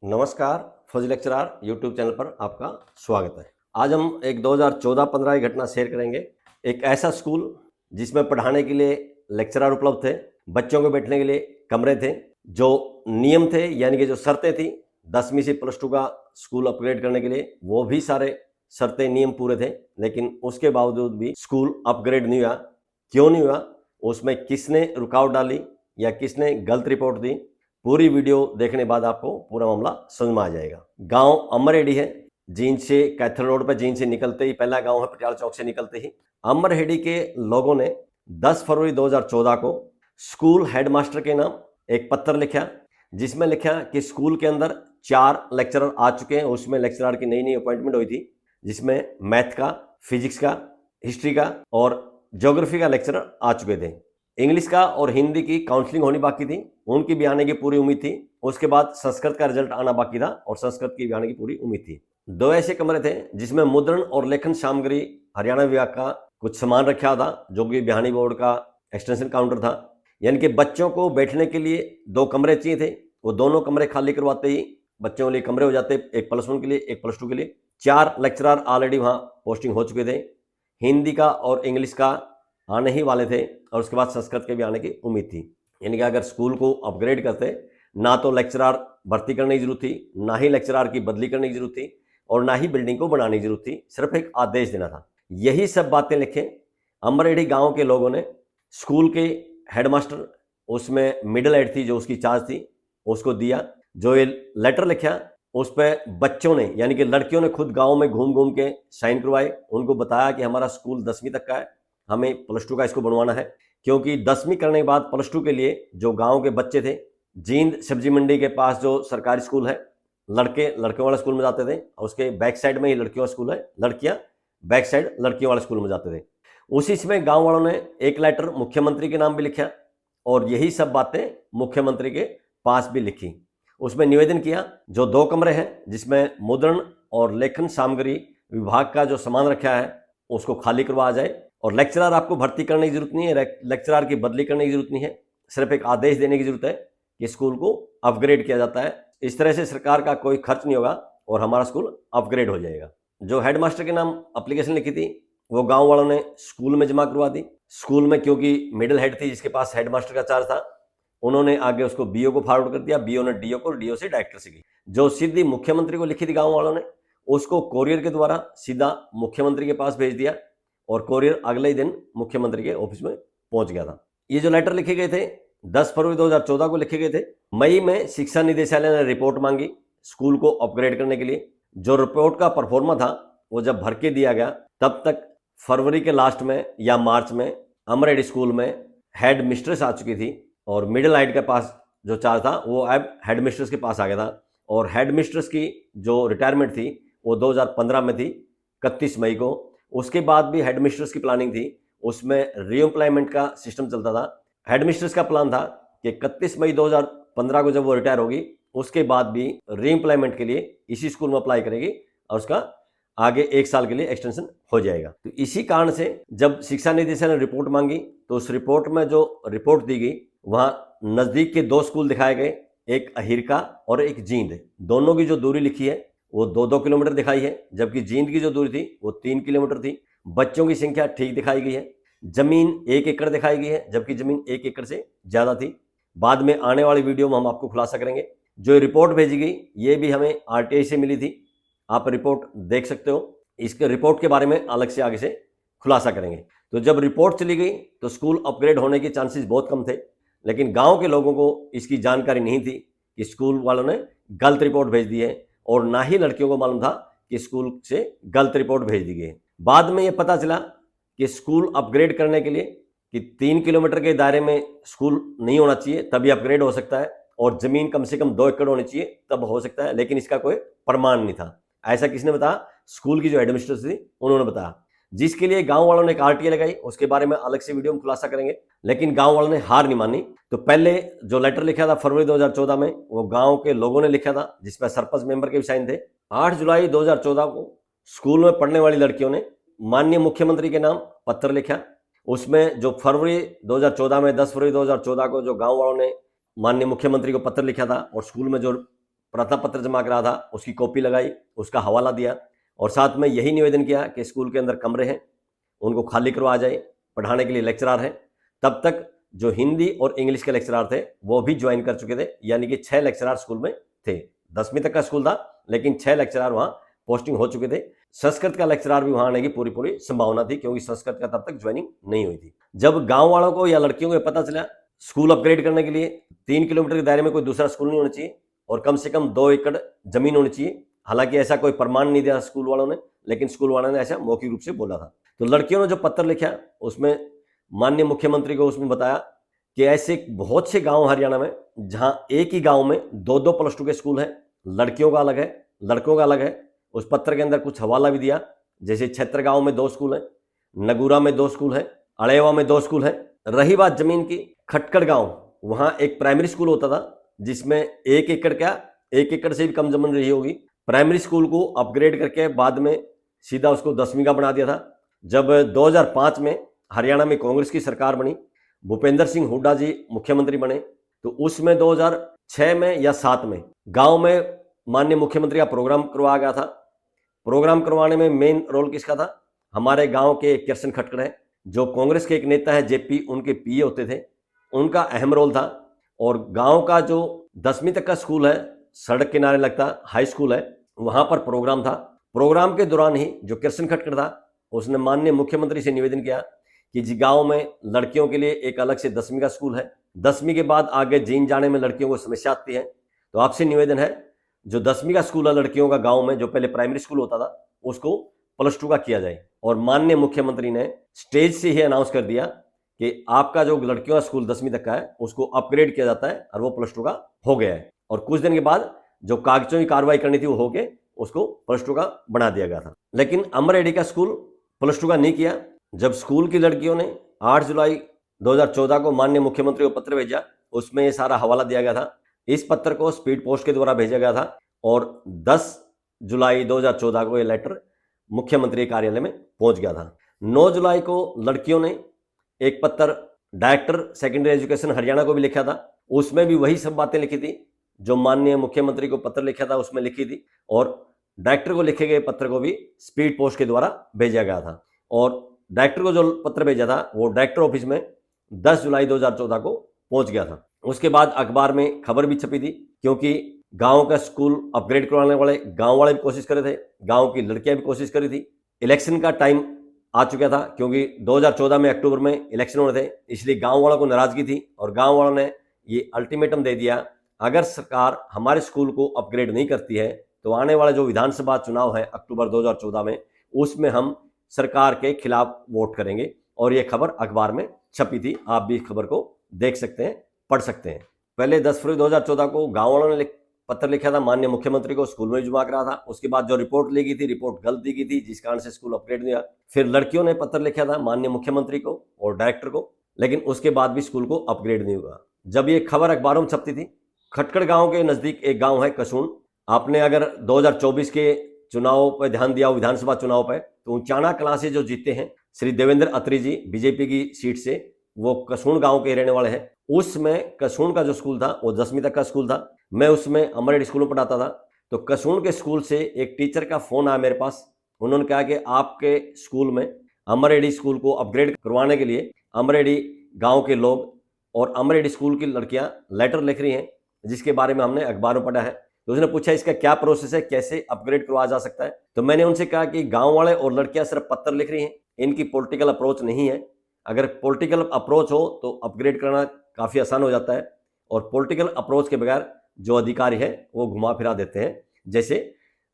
नमस्कार, फौजी lecturer YouTube channel पर आपका स्वागत है। आज हम एक 2014-15 की घटना शेयर करेंगे। एक ऐसा स्कूल जिसमें पढ़ाने के लिए लेक्चरार उपलब्ध थे, बच्चों को बैठने के लिए कमरे थे, जो नियम थे यानी कि जो शर्तें थी 10वीं से +2 का स्कूल अपग्रेड करने के लिए, वो भी सारे शर्तें नियम पूरे थे। लेकिन उसके बावजूद भी स्कूल अपग्रेड नहीं हुआ। क्यों नहीं हुआ, उसमें किसने रुकावट डाली या किसने गलत रिपोर्ट दी, पूरी वीडियो देखने बाद आपको पूरा मामला समझ में आ जाएगा। गांव अमरहेडी है, जींद से कैथल रोड पर जींद से निकलते ही पहला गांव है, पटियाला चौक से निकलते ही। अमरहेडी के लोगों ने 10 फरवरी 2014 को स्कूल हेडमास्टर के नाम एक पत्र लिखा, जिसमें लिखा कि स्कूल के अंदर 4 लेक्चरर आ चुके हैं। उसमें लेक्चरर की नई अपॉइंटमेंट हुई थी, जिसमें मैथ का, फिजिक्स का, हिस्ट्री का और ज्योग्राफी का लेक्चरर आ चुके थे। इंग्लिश का और हिंदी की काउंसलिंग होनी बाकी थी, उनकी भी आने की पूरी उम्मीद थी। उसके बाद संस्कृत का रिजल्ट आना बाकी था और संस्कृत की भी आने की पूरी उम्मीद थी। 2 ऐसे कमरे थे जिसमें मुद्रण और लेखन सामग्री हरियाणा विभाग का कुछ सामान रखा था, जो कि बिहानी बोर्ड का एक्सटेंशन काउंटर था। यानी कि बच्चों को बैठने के लिए 2 कमरे चाहिए थे, वो दोनों कमरे खाली करवाते ही बच्चों के लिए कमरे हो जाते, एक +1 के लिए, एक +2 के लिए। 4 लेक्चरर ऑलरेडी वहाँ पोस्टिंग हो चुके थे। हिंदी का और इंग्लिश का आने ही वाले थे और उसके बाद संस्कृत के भी आने की उम्मीद थी। यानी कि अगर स्कूल को अपग्रेड करते, ना तो लेक्चरार भर्ती करने की जरूरत थी, ना ही लेक्चरार की बदली करने की जरूरत थी और ना ही बिल्डिंग को बनाने की जरूरत थी, सिर्फ एक आदेश देना था। यही सब बातें लिखे अमरहेडी गांव के लोगों ने स्कूल के हेडमास्टर, उसमें मिडिल एड थी जो उसकी चार्ज थी, उसको दिया। जो ये लेटर लिखा उस पर बच्चों ने यानी कि लड़कियों ने खुद गाँव में घूम घूम के साइन करवाए, उनको बताया कि हमारा स्कूल 10वीं तक का है, हमें +2 का इसको बनवाना है। क्योंकि 10वीं करने के बाद +2 के लिए जो गांव के बच्चे थे, जींद सब्जी मंडी के पास जो सरकारी स्कूल है, लड़कियों वाला स्कूल में जाते थे और उसके बैक साइड में ही लड़कियों का स्कूल है, लड़कियां बैक साइड लड़कियों वाले स्कूल में जाते थे। उसी समय गांव वालों ने एक लेटर मुख्यमंत्री के नाम भी लिखा और यही सब बातें मुख्यमंत्री के पास भी लिखी। उसमें निवेदन किया जो 2 कमरे हैं जिसमें मुद्रण और लेखन सामग्री विभाग का जो सामान रखा है उसको खाली करवाया जाए और लेक्चरर आपको भर्ती करने की जरूरत नहीं है, लेक्चरर की बदली करने की जरूरत नहीं है, सिर्फ एक आदेश देने की जरूरत है कि स्कूल को अपग्रेड किया जाता है। इस तरह से सरकार का कोई खर्च नहीं होगा और हमारा स्कूल अपग्रेड हो जाएगा। जो हेडमास्टर के नाम एप्लीकेशन लिखी थी वो गांव वालों ने स्कूल में जमा करवा दी। स्कूल में क्योंकि मिडिल हेड थी जिसके पास हेडमास्टर का चार्ज था, उन्होंने आगे उसको बीओ को फॉरवर्ड कर दिया, बीओ ने डीओ को, डीओ से डायरेक्टर से की। जो सीधी मुख्यमंत्री को लिखी थी गाँव वालों ने, उसको कोरियर के द्वारा सीधा मुख्यमंत्री के पास भेज दिया और कोरियर अगले ही दिन मुख्यमंत्री के ऑफिस में पहुंच गया था। ये जो लेटर लिखे गए थे 10 फरवरी 2014 को लिखे गए थे। मई में शिक्षा निदेशालय ने रिपोर्ट मांगी स्कूल को अपग्रेड करने के लिए। जो रिपोर्ट का परफॉर्मा था वो जब भर के दिया गया, तब तक फरवरी के लास्ट में या मार्च में अमरहेडी स्कूल में हेड मिस्ट्रेस आ चुकी थी और मिडिल हाइट के पास जो चार्ज था वो अब हेड मिस्ट्रेस के पास आ गया था। और हेड मिस्ट्रेस की जो रिटायरमेंट थी वो 2015 में थी, 31 मई को। उसके बाद भी हेडमिस्ट्रेस की प्लानिंग थी, उसमें रीएम्प्लॉयमेंट का सिस्टम चलता था। हेडमिस्ट्रेस का प्लान था कि 31 मई 2015 को जब वो रिटायर होगी उसके बाद भी रीएम्प्लॉयमेंट के लिए इसी स्कूल में अप्लाई करेगी और उसका आगे 1 साल के लिए एक्सटेंशन हो जाएगा। तो इसी कारण से जब शिक्षा निदेशालय ने रिपोर्ट मांगी तो उस रिपोर्ट में जो रिपोर्ट दी गई वहां नजदीक के 2 स्कूल दिखाए गए, एक अहिरका और एक जींद। दोनों की जो दूरी लिखी है वो 2-2 किलोमीटर दिखाई है, जबकि जींद की जो दूरी थी वो 3 किलोमीटर थी। बच्चों की संख्या ठीक दिखाई गई है। जमीन 1 एकड़ दिखाई गई है, जबकि जमीन 1 एकड़ से ज्यादा थी। बाद में आने वाली वीडियो में हम आपको खुलासा करेंगे। जो रिपोर्ट भेजी गई ये भी हमें आरटीआई से मिली थी, आप रिपोर्ट देख सकते हो। इसके रिपोर्ट के बारे में अलग से आगे से खुलासा करेंगे। तो जब रिपोर्ट चली गई तो स्कूल अपग्रेड होने के चांसेस बहुत कम थे, लेकिन गांव के लोगों को इसकी जानकारी नहीं थी कि स्कूल वालों ने गलत रिपोर्ट भेज दी है और ना ही लड़कियों को मालूम था कि स्कूल से गलत रिपोर्ट भेज दी गई है। बाद में यह पता चला कि स्कूल अपग्रेड करने के लिए कि 3 किलोमीटर के दायरे में स्कूल नहीं होना चाहिए तभी अपग्रेड हो सकता है और जमीन कम से कम 2 एकड़ होनी चाहिए तब हो सकता है, लेकिन इसका कोई प्रमाण नहीं था। ऐसा किसने बताया? स्कूल की जो एडमिनिस्ट्रेटर थी उन्होंने बताया, जिसके लिए गांव वालों ने एक आरटीआई लगाई। उसके बारे में अलग से वीडियो में खुलासा करेंगे। लेकिन गांव वालों ने हार नहीं मानी। तो पहले जो लेटर लिखा था फरवरी 2014 में वो गांव के लोगों ने लिखा था, जिसमें सरपंच मेंबर के भी साइन थे। 8 जुलाई 2014 को स्कूल में पढ़ने वाली लड़कियों ने माननीय मुख्यमंत्री के नाम पत्र लिखा। उसमें जो फरवरी 2014 में 10 फरवरी 2014 को जो गांव वालों ने माननीय मुख्यमंत्री को पत्र लिखा था और स्कूल में जो प्रार्थना पत्र जमा करा था उसकी कॉपी लगाई, उसका हवाला दिया और साथ में यही निवेदन किया कि स्कूल के अंदर कमरे हैं उनको खाली करवा जाए, पढ़ाने के लिए लेक्चरार हैं। तब तक जो हिंदी और इंग्लिश के लेक्चरार थे वो भी ज्वाइन कर चुके थे, यानी कि 6 लेक्चरार स्कूल में थे। 10वीं तक का स्कूल था लेकिन 6 लेक्चरार वहां पोस्टिंग हो चुके थे। संस्कृत का लेक्चरार भी वहां आने की पूरी पूरी संभावना थी क्योंकि संस्कृत का तब तक ज्वाइनिंग नहीं हुई थी। जब गांव वालों को या लड़कियों को पता चला स्कूल अपग्रेड करने के लिए 3 किलोमीटर के दायरे में कोई दूसरा स्कूल नहीं होना चाहिए और कम से कम 2 एकड़ जमीन होनी चाहिए, हालांकि ऐसा कोई प्रमाण नहीं दिया स्कूल वालों ने, लेकिन स्कूल वालों ने ऐसा मौखिक रूप से बोला था। तो लड़कियों ने जो पत्र लिखा उसमें माननीय मुख्यमंत्री को उसमें बताया कि ऐसे बहुत से गांव हरियाणा में जहां एक ही गांव में 2-2 +2 के स्कूल हैं, लड़कियों का अलग है लड़कों का अलग है। उस पत्र के अंदर कुछ हवाला भी दिया, जैसे छेत्रगांव में 2 स्कूल हैं, नगूरा में 2 स्कूल हैं, अड़ेवा में 2 स्कूल हैं। रही बात जमीन की, खटकड़ गांव वहां एक प्राइमरी स्कूल होता था जिसमें 1 एकड़ से भी कम जमीन रही होगी। प्राइमरी स्कूल को अपग्रेड करके बाद में सीधा उसको 10वीं का बना दिया था। जब 2005 में हरियाणा में कांग्रेस की सरकार बनी, भूपेंद्र सिंह हुड्डा जी मुख्यमंत्री बने, तो उसमें 2006 में या 7 में गांव में माननीय मुख्यमंत्री का प्रोग्राम करवाया गया था। प्रोग्राम करवाने में मेन रोल किसका था? हमारे गांव के किशन खटकड़ है जो कांग्रेस के एक नेता है जेपी, उनके पीए होते थे, उनका अहम रोल था। और गांव का जो 10वीं तक का स्कूल है, सड़क किनारे लगता हाई स्कूल है, वहां पर प्रोग्राम था। प्रोग्राम के दौरान ही जो किशन खटकड़ था उसने माननीय मुख्यमंत्री से निवेदन किया कि जी गांव में लड़कियों के लिए एक अलग से 10वीं का स्कूल है, 10वीं के बाद आगे जीन जाने में लड़कियों को समस्या आती है, तो आपसे निवेदन है जो 10वीं का स्कूल है लड़कियों का गांव में, जो पहले प्राइमरी स्कूल होता था, उसको +2 का किया जाए। और माननीय मुख्यमंत्री ने स्टेज से ही अनाउंस कर दिया कि आपका जो लड़कियों का स्कूल 10वीं तक का है उसको अपग्रेड किया जाता है और वो +2 का हो गया है। और कुछ दिन के बाद जो कागजों की कार्रवाई करनी थी वो हो गए, उसको +2 का बना दिया गया था। लेकिन अमरेडी का स्कूल +2 का नहीं किया। जब स्कूल की लड़कियों ने 8 जुलाई 2014 को माननीय मुख्यमंत्री को पत्र भेजा, उसमें ये सारा हवाला दिया गया था। इस पत्र को स्पीड पोस्ट के द्वारा भेजा गया था और 10 जुलाई 2014 को ये लेटर मुख्यमंत्री कार्यालय में पहुंच गया था। 9 जुलाई को लड़कियों ने एक पत्र डायरेक्टर सेकेंडरी एजुकेशन हरियाणा को भी लिखा था, उसमें भी वही सब बातें लिखी थी जो माननीय मुख्यमंत्री को पत्र लिखा था उसमें लिखी थी। और डायरेक्टर को लिखे गए पत्र को भी स्पीड पोस्ट के द्वारा भेजा गया था। और डायरेक्टर को जो पत्र भेजा था वो डायरेक्टर ऑफिस में 10 जुलाई 2014 को पहुंच गया था। उसके बाद अखबार में खबर भी छपी थी क्योंकि गांव का स्कूल अपग्रेड करवाने वाले गांव वाले भी कोशिश कर रहे थे, गांव की लड़कियां भी कोशिश करी थी। इलेक्शन का टाइम आ चुका था क्योंकि 2014 में अक्टूबर में इलेक्शन होने थे, इसलिए गांव वालों को नाराजगी थी और गांव वालों ने ये अल्टीमेटम दे दिया, अगर सरकार हमारे स्कूल को अपग्रेड नहीं करती है तो आने वाला जो विधानसभा चुनाव है अक्टूबर 2014 में, उसमें हम सरकार के खिलाफ वोट करेंगे। और ये खबर अखबार में छपी थी, आप भी इस खबर को देख सकते हैं, पढ़ सकते हैं। पहले 10 फरवरी 2014 को गांव वालों ने पत्र लिखा था माननीय मुख्यमंत्री को, स्कूल में जमा करा था। उसके बाद जो रिपोर्ट ली गई थी, रिपोर्ट गलत दी गई थी जिस कारण से स्कूल अपग्रेड नहीं हुआ। फिर लड़कियों ने पत्र लिखा था माननीय मुख्यमंत्री को और डायरेक्टर को, लेकिन उसके बाद भी स्कूल को अपग्रेड नहीं हुआ। जब ये खबर अखबारों में छपती थी, खटकड़ गांव के नजदीक एक गांव है कसून, आपने अगर 2024 के चुनाव पर ध्यान दिया हो, विधानसभा चुनाव पर, तो ऊंचाना कलां से जो जीते हैं श्री देवेंद्र अत्री जी बीजेपी की सीट से, वो कसून गांव के रहने वाले हैं। उसमें कसून का जो स्कूल था वो 10वीं तक का स्कूल था। मैं उसमें अमरेडी स्कूल में पढ़ाता था। तो कसून के स्कूल से एक टीचर का फोन आया मेरे पास, उन्होंने कहा कि आपके स्कूल में अमरेडी स्कूल को अपग्रेड करवाने के लिए अमरेडी गांव के लोग और अमरेडी स्कूल की लड़कियां लेटर लिख रही हैं, जिसके बारे में हमने अखबार में पढ़ा है। तो उसने पूछा इसका क्या प्रोसेस है, कैसे अपग्रेड करवाया जा सकता है। तो मैंने उनसे कहा कि गांव वाले और लड़कियां सिर्फ पत्र लिख रही हैं, इनकी पॉलिटिकल अप्रोच नहीं है। अगर पॉलिटिकल अप्रोच हो तो अपग्रेड करना काफ़ी आसान हो जाता है, और पॉलिटिकल अप्रोच के बगैर जो अधिकारी है वो घुमा फिरा देते हैं। जैसे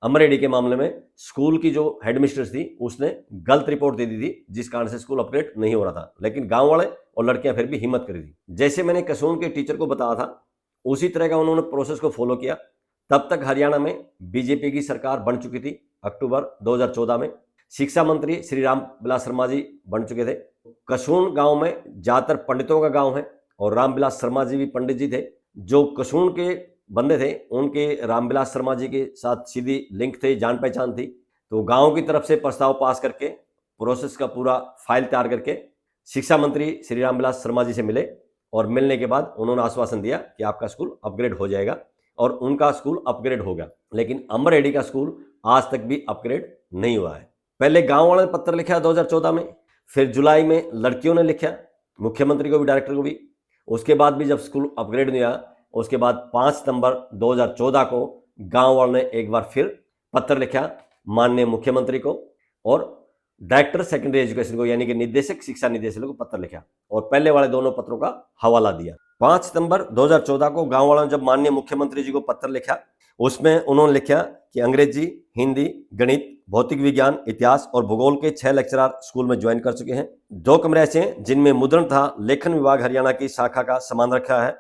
अमरेडी के मामले में स्कूल की जो हेडमिस्ट्रेस थी उसने गलत रिपोर्ट दे दी थी, जिस कारण से स्कूल अपग्रेड नहीं हो रहा था, लेकिन गांव वाले और लड़कियां फिर भी हिम्मत करी थी। जैसे मैंने कसून के टीचर को बताया था उसी तरह का उन्होंने प्रोसेस को फॉलो किया। तब तक हरियाणा में बीजेपी की सरकार बन चुकी थी। अक्टूबर 2014 में शिक्षा मंत्री श्री रामविलास शर्मा जी बन चुके थे। कसून गांव में ज़्यादातर पंडितों का गांव है और रामविलास शर्मा जी भी पंडित जी थे। जो कसून के बंदे थे उनके रामविलास शर्मा जी के साथ सीधी लिंक थे, जान पहचान थी। तो गांव की तरफ से प्रस्ताव पास करके प्रोसेस का पूरा फाइल तैयार करके शिक्षा मंत्री श्री रामविलास शर्मा जी से मिले, और मिलने के बाद उन्होंने आश्वासन दिया कि आपका स्कूल अपग्रेड हो जाएगा। और उनका स्कूल अपग्रेड हो गया, लेकिन अमरहेडी का स्कूल आज तक भी अपग्रेड नहीं हुआ है। पहले गांव वालों ने पत्र लिखा 2014 में, फिर जुलाई में लड़कियों ने लिखा मुख्यमंत्री को भी, डायरेक्टर को भी। उसके बाद भी जब स्कूल अपग्रेड नहीं हुआ, उसके बाद 5 सितंबर 2014 को गांव वालों ने एक बार फिर पत्र लिखा माननीय मुख्यमंत्री को और डायरेक्टर सेकेंडरी एजुकेशन को, यानी कि निदेशक शिक्षा निदेशालय को पत्र लिखा और पहले वाले दोनों पत्रों का हवाला दिया। 5 सितंबर 2014 को गांव वालों ने जब माननीय मुख्यमंत्री जी को पत्र लिखा, उसमें उन्होंने लिखा कि अंग्रेजी, हिंदी, गणित, भौतिक विज्ञान, इतिहास और भूगोल के 6 लेक्चरर स्कूल में ज्वाइन कर चुके हैं। 2 कमरे ऐसे हैं जिनमें मुद्रण तथा लेखन विभाग हरियाणा की शाखा का सामान रखा है,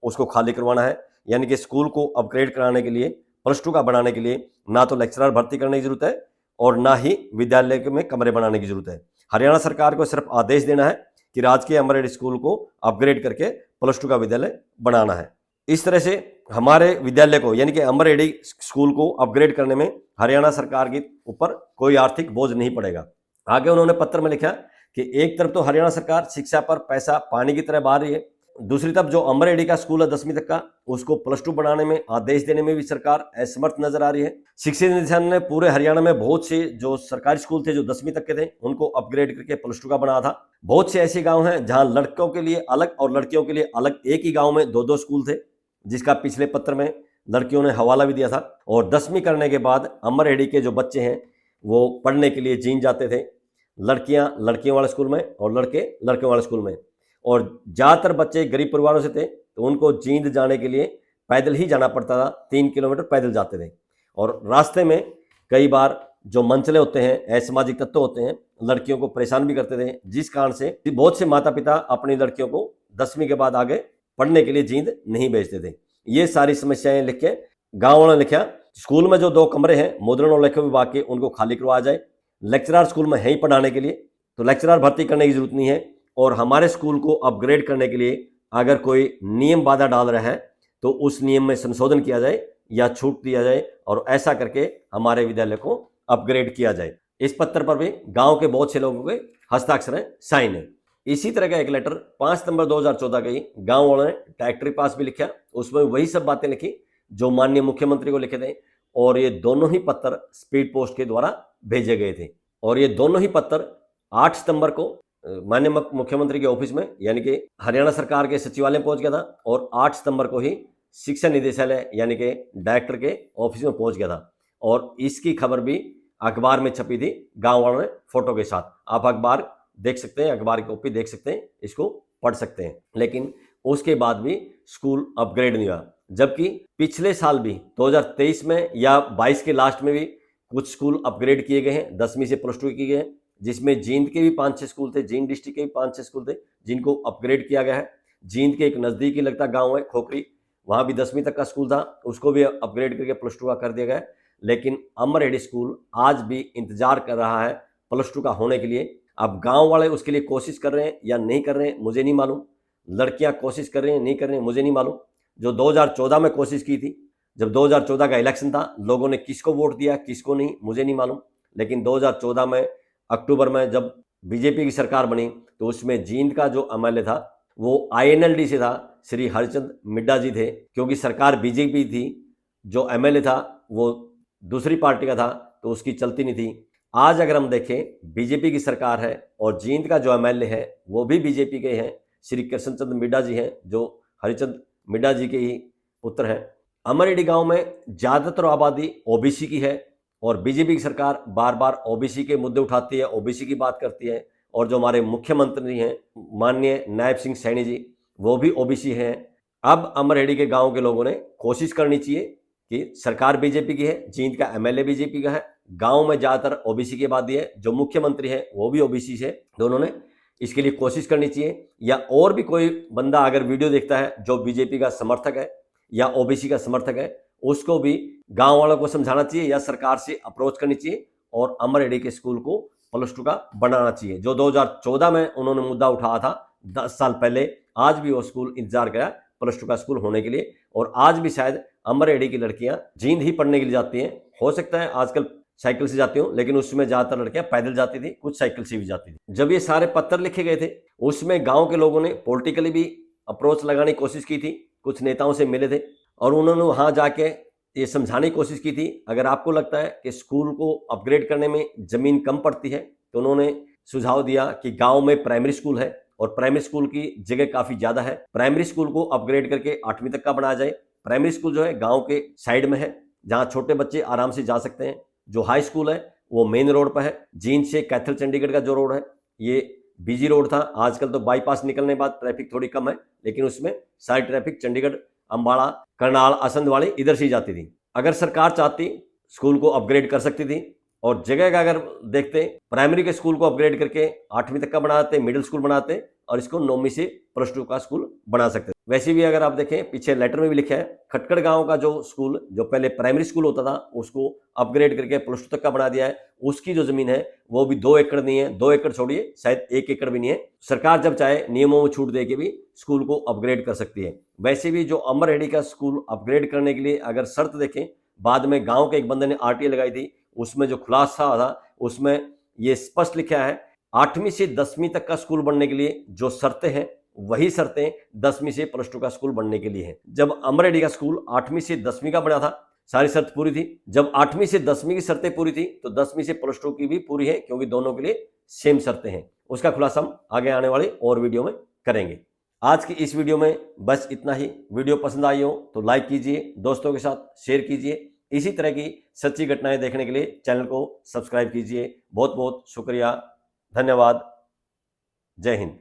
उसको खाली करवाना है। यानी कि स्कूल को अपग्रेड कराने के लिए, +2 का बनाने के लिए ना तो लेक्चरर भर्ती करने की जरूरत है और ना ही विद्यालय में कमरे बनाने की जरूरत है। हरियाणा सरकार को सिर्फ आदेश देना है कि राजकीय अमरहेडी स्कूल को अपग्रेड करके +2 का विद्यालय बनाना है। इस तरह से हमारे विद्यालय को, यानी कि अमरहेडी स्कूल को अपग्रेड करने में हरियाणा सरकार के ऊपर कोई आर्थिक बोझ नहीं पड़ेगा। आगे उन्होंने पत्र में लिखा कि एक तरफ तो हरियाणा सरकार शिक्षा पर पैसा पानी की तरह बहा रही है, दूसरी तरफ जो अमरहेडी का स्कूल है 10वीं तक का, उसको +2 बनाने में, आदेश देने में भी सरकार असमर्थ नजर आ रही है। शिक्षा निदेशालय ने पूरे हरियाणा में बहुत से जो सरकारी स्कूल थे जो 10वीं तक के थे, उनको अपग्रेड करके +2 का बना था। बहुत से ऐसे गांव हैं जहां लड़कों के लिए अलग और लड़कियों के लिए अलग एक ही गांव में 2-2 स्कूल थे, जिसका पिछले पत्र में लड़कियों ने हवाला भी दिया था। और 10वीं करने के बाद अमरहेडी के जो बच्चे हैं वो पढ़ने के लिए जींद जाते थे, लड़कियां लड़कियों वाले स्कूल में और लड़के लड़कियों वाले स्कूल में। और ज़्यादातर बच्चे गरीब परिवारों से थे, तो उनको जींद जाने के लिए पैदल ही जाना पड़ता था, 3 किलोमीटर पैदल जाते थे। और रास्ते में कई बार जो मंचले होते हैं, असामाजिक तत्व होते हैं, लड़कियों को परेशान भी करते थे, जिस कारण से बहुत से माता पिता अपनी लड़कियों को 10वीं के बाद आगे पढ़ने के लिए जींद नहीं भेजते थे। ये सारी समस्याएं लिख के गाँव वालों ने लिखा स्कूल में जो 2 कमरे हैं मुद्रण और लेखन विभाग के, उनको खाली करवाया जाए। लेक्चरर स्कूल में है ही पढ़ाने के लिए, तो लेक्चरर भर्ती करने की जरूरत नहीं है। और हमारे स्कूल को अपग्रेड करने के लिए अगर कोई नियम बाधा डाल रहा है तो उस नियम में संशोधन किया जाए या छूट दिया जाए और ऐसा करके हमारे विद्यालय को अपग्रेड किया जाए। इस पत्र पर भी गांव के बहुत से लोगों के हस्ताक्षर हैं, साइन है। इसी तरह का एक लेटर 5 सितंबर 2014 का ही गांव वालों ने डायरेक्टरी पास भी लिखा, उसमें वही सब बातें लिखी जो माननीय मुख्यमंत्री को लिखे थे। और ये दोनों ही पत्र स्पीड पोस्ट के द्वारा भेजे गए थे। और ये दोनों ही पत्र 8 सितंबर को माननीय मुख्यमंत्री के ऑफिस में, यानी कि हरियाणा सरकार के सचिवालय में पहुंच गया था और 8 सितंबर को ही शिक्षा निदेशालय यानी कि डायरेक्टर के ऑफिस में पहुंच गया था। और इसकी खबर भी अखबार में छपी थी गांव वालों ने फोटो के साथ। आप अखबार देख सकते हैं, अखबार की कॉपी देख सकते हैं, इसको पढ़ सकते हैं। लेकिन उसके बाद भी स्कूल अपग्रेड नहीं हुआ, जबकि पिछले साल भी 2023 में या 22 के लास्ट में भी कुछ स्कूल अपग्रेड किए गए हैं, 10वीं से +2 किए गए हैं, जिसमें जींद के भी 5-6 स्कूल थे, जींद डिस्ट्रिक्ट के भी 5-6 स्कूल थे जिनको अपग्रेड किया गया है। जींद के एक नज़दीकी लगता गांव है खोखरी, वहाँ भी 10वीं तक का स्कूल था, उसको भी अपग्रेड करके +2 का कर दिया गया है। लेकिन अमरहेडी स्कूल आज भी इंतजार कर रहा है +2 का होने के लिए। अब गांव वाले उसके लिए कोशिश कर रहे हैं या नहीं कर रहे हैं मुझे नहीं मालूम, लड़कियां कोशिश कर रही हैं नहीं कर रही हैं मुझे नहीं मालूम। जो 2014 में कोशिश की थी, जब 2014 का इलेक्शन था, लोगों ने किसको वोट दिया किसको नहीं मुझे नहीं मालूम। लेकिन 2014 में अक्टूबर में जब बीजेपी की सरकार बनी तो उसमें जींद का जो एमएलए था वो INLD से था, श्री हरिचंद मिड्डा जी थे। क्योंकि सरकार बीजेपी थी, जो एमएलए था वो दूसरी पार्टी का था, तो उसकी चलती नहीं थी। आज अगर हम देखें बीजेपी की सरकार है और जींद का जो एमएलए है वो भी बीजेपी के हैं, श्री कृष्णचंद मिड्डा जी हैं, जो हरिचंद मिड्डा जी के ही पुत्र हैं। अमरहेडी गांव में ज़्यादातर आबादी ओबीसी की है और बीजेपी की सरकार बार बार ओबीसी के मुद्दे उठाती है, ओबीसी की बात करती है। और जो हमारे मुख्यमंत्री हैं माननीय नायब सिंह सैनी जी, वो भी ओबीसी हैं। अब अमरहेडी के गांव के लोगों ने कोशिश करनी चाहिए कि सरकार बीजेपी की है, जींद का एमएलए बीजेपी का है, गांव में ज़्यादातर ओबीसी की आबादी है, जो मुख्यमंत्री है वो भी ओबीसी से, दोनों ने इसके लिए कोशिश करनी चाहिए। या और भी कोई बंदा अगर वीडियो देखता है जो बीजेपी का समर्थक है या ओबीसी का समर्थक है, उसको भी गांव वालों को समझाना चाहिए या सरकार से अप्रोच करनी चाहिए और अमरहेडी के स्कूल को +2 का बनाना चाहिए। जो 2014 में उन्होंने मुद्दा उठाया था 10 साल पहले, आज भी वो स्कूल इंतजार करा +2 का स्कूल होने के लिए। और आज भी शायद अमरहेडी की लड़कियां जींद ही पढ़ने के लिए जाती हैं। हो सकता है आजकल साइकिल से जाती हूँ, लेकिन उसमें ज़्यादातर लड़कियां पैदल जाती थी, कुछ साइकिल से भी जाती थी। जब ये सारे पत्र लिखे गए थे उसमें गांव के लोगों ने पॉलिटिकली भी अप्रोच लगाने की कोशिश की थी, कुछ नेताओं से मिले थे और उन्होंने वहाँ जाके ये समझाने की कोशिश की थी, अगर आपको लगता है कि स्कूल को अपग्रेड करने में ज़मीन कम पड़ती है तो उन्होंने सुझाव दिया कि गांव में प्राइमरी स्कूल है और प्राइमरी स्कूल की जगह काफ़ी ज़्यादा है, प्राइमरी स्कूल को अपग्रेड करके 8वीं तक का बनाया जाए। प्राइमरी स्कूल जो है गांव के साइड में है, जहाँ छोटे बच्चे आराम से जा सकते हैं। जो हाई स्कूल है वो मेन रोड पर है। जींद से कैथल चंडीगढ़ का जो रोड है ये बिजी रोड था, आजकल तो बाईपास निकलने के बाद ट्रैफिक थोड़ी कम है, लेकिन उसमें सारी ट्रैफिक चंडीगढ़, अम्बाड़ा, करनाल, असंधवाड़ी इधर से ही जाती थी। अगर सरकार चाहती स्कूल को अपग्रेड कर सकती थी और जगह का अगर देखते प्राइमरी के स्कूल को अपग्रेड करके 8वीं तक का बनाते, मिडिल स्कूल बनाते और इसको 9वीं से +2 का स्कूल बना सकते। वैसे भी अगर आप देखें पीछे लेटर में भी लिखा है, खटकड़ गांव का जो स्कूल जो पहले प्राइमरी स्कूल होता था उसको अपग्रेड करके +2 तक का बना दिया है। उसकी जो जमीन है वो भी 2 एकड़ नहीं है, 2 एकड़ छोड़िए शायद 1 एकड़ भी नहीं है। सरकार जब चाहे नियमों में छूट दे के भी स्कूल को अपग्रेड कर सकती है। वैसे भी जो अमरहेड़ी का स्कूल अपग्रेड करने के लिए अगर शर्त देखें, बाद में गांव के एक बंदे ने आरटीआई लगाई थी, उसमें जो खुलासा था उसमें ये स्पष्ट लिखा है 8वीं से 10वीं तक का स्कूल बनने के लिए जो शर्तें हैं वही शर्तें 10वीं से +2 का स्कूल बनने के लिए हैं। जब अमरहेड़ी का स्कूल 8वीं से 10वीं का बना था सारी शर्त पूरी थी। जब 8वीं से 10वीं की शर्तें पूरी थी तो 10वीं से +2 की भी पूरी है, क्योंकि दोनों के लिए सेम शर्तें हैं। उसका खुलासा हम आगे आने वाले और वीडियो में करेंगे। आज की इस वीडियो में बस इतना ही। वीडियो पसंद आई हो तो लाइक कीजिए, दोस्तों के साथ शेयर कीजिए। इसी तरह की सच्ची घटनाएं देखने के लिए चैनल को सब्सक्राइब कीजिए। बहुत बहुत शुक्रिया, धन्यवाद, जय हिंद।